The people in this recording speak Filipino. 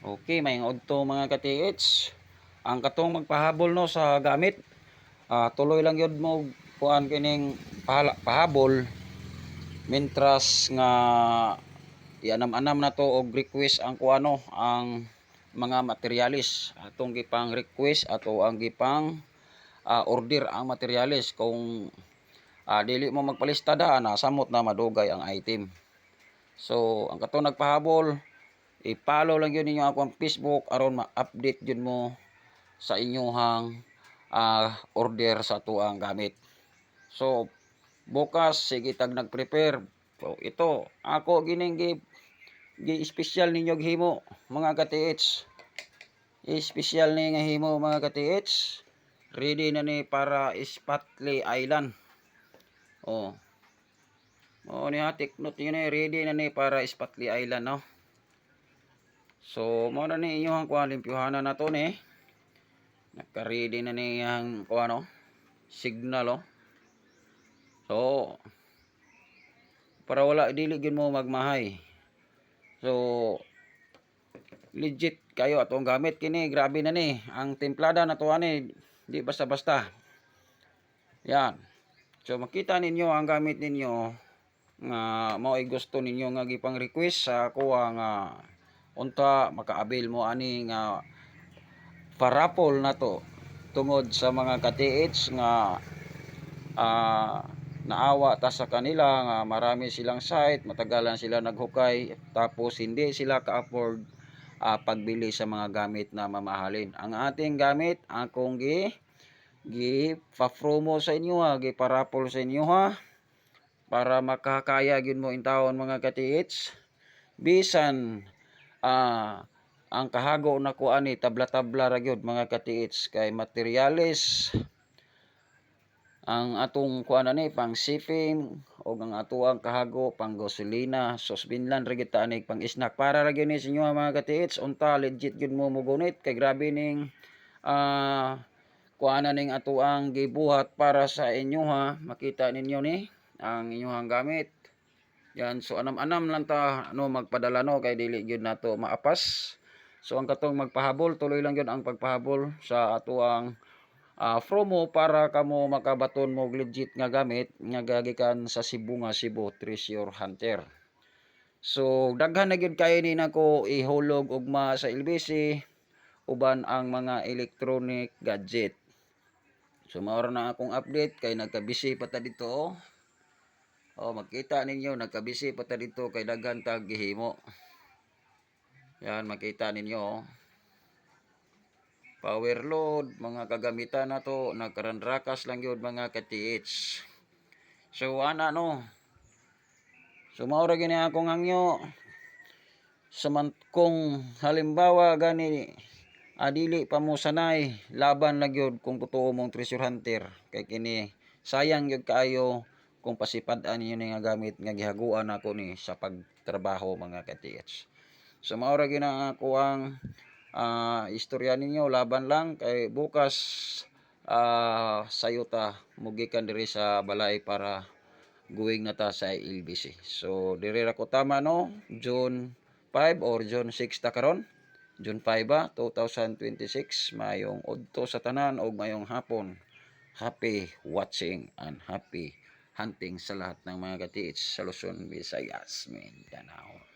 Okay, may udto mga ka-TH. Ang katong magpahabol no sa gamit. Tuloy lang yun mo kuan kining pahabol mintras nga ianam-anam na to og request ang kuano ang mga materialis atong gipang request ato ang gipang order ang materialis kung dili mo magpalista samot na madugay ang item. So ang katong nagpahabol, i-follow lang yun ninyo akong Facebook aron ma-update yun mo sa inyong order sa tuang gamit. So bukas sige tag nag-prepare. So ito ako gining gi-special ninyo gihimo mga ka-TH. I-special ni nga himo mga ka-TH. Ready na ni para Spratly Island. Oh. Ni take note yun ready na ni para Spratly Island no. So mo na ni inyong kuan limpyuhanan na to ni. Naka-ready na ni ang kuano signal oh. So para wala dili gyud mo magmahay. So legit kayo atong gamit kini, grabe na ni. Ang templada na to ani di basta-basta. Yan. So makita ninyo ang gamit ninyo nga mao ay gusto ninyo nga gipang request sa kuha nga unta makaabil mo ani nga parapol na to tungod sa mga ka-TH nga naawa ta sa kanila nga marami silang site, matagalan sila naghukay tapos hindi sila ka-afford pagbili sa mga gamit na mamahalin. Ang ating gamit akong pa-promo sa inyo gi-parapol sa inyo para makakaya gyud mo intawon mga ka-TH. Bisan ang kahago na ko ani tabla-tabla ra gyud mga ka-TH kay materialis ang atong kuan ani pang shipping o ang atuang kahago pang gasolina susbinlan ra gyud ta ani pang snack para ra gyud ni sa inyo mga ka-TH unta legit gyud mo mugunit kay grabe ning kuan ning atuang gibuhat para sa inyo makita ninyo ni ang inyong gamit. Yan, so anam-anam lang ta magpadala no kay dili gyud nato maapas. So ang katong magpahabol tuloy lang gyud ang pagpahabol sa ato ang promo para kamo makabaton mo legit nga gamit nga gagikan sa Cebu nga Cebu Treasure Hunter. So daghan na gyud kay ni nako ihulog ugma sa LBC uban ang mga electronic gadget. So mao na akong update kay nagka-busy pa ta dito makita ninyo nagka-busy pa ta dito kay daghan tag gihimo. Yan makita ninyo power load mga kagamitan na to nagkarandrakas lang yun mga ka-TH. So ana no. So mao ra gini akong hangyo. Kung halimbawa gani dili pa mo sanay laban lang yun kung totoo mong treasure hunter kay kini sayang gyud kaayo kung pasipad-an ninyo nga gamit nga gihaguan ako ni sa pagtrabaho mga ka-TH. So mao ra gyud ang ako ang istorya ninyo laban lang kay bukas sayota mugikan diri sa balay para going na ta sa LBC. So diri ra ko tama no June 5 or June 6 ta karon. June 5 2026 mayong udto sa tanan og mayong hapon. Happy watching and happy hunting sa lahat ng mga ka-TH sa Luzon, Visayas, Mindanao.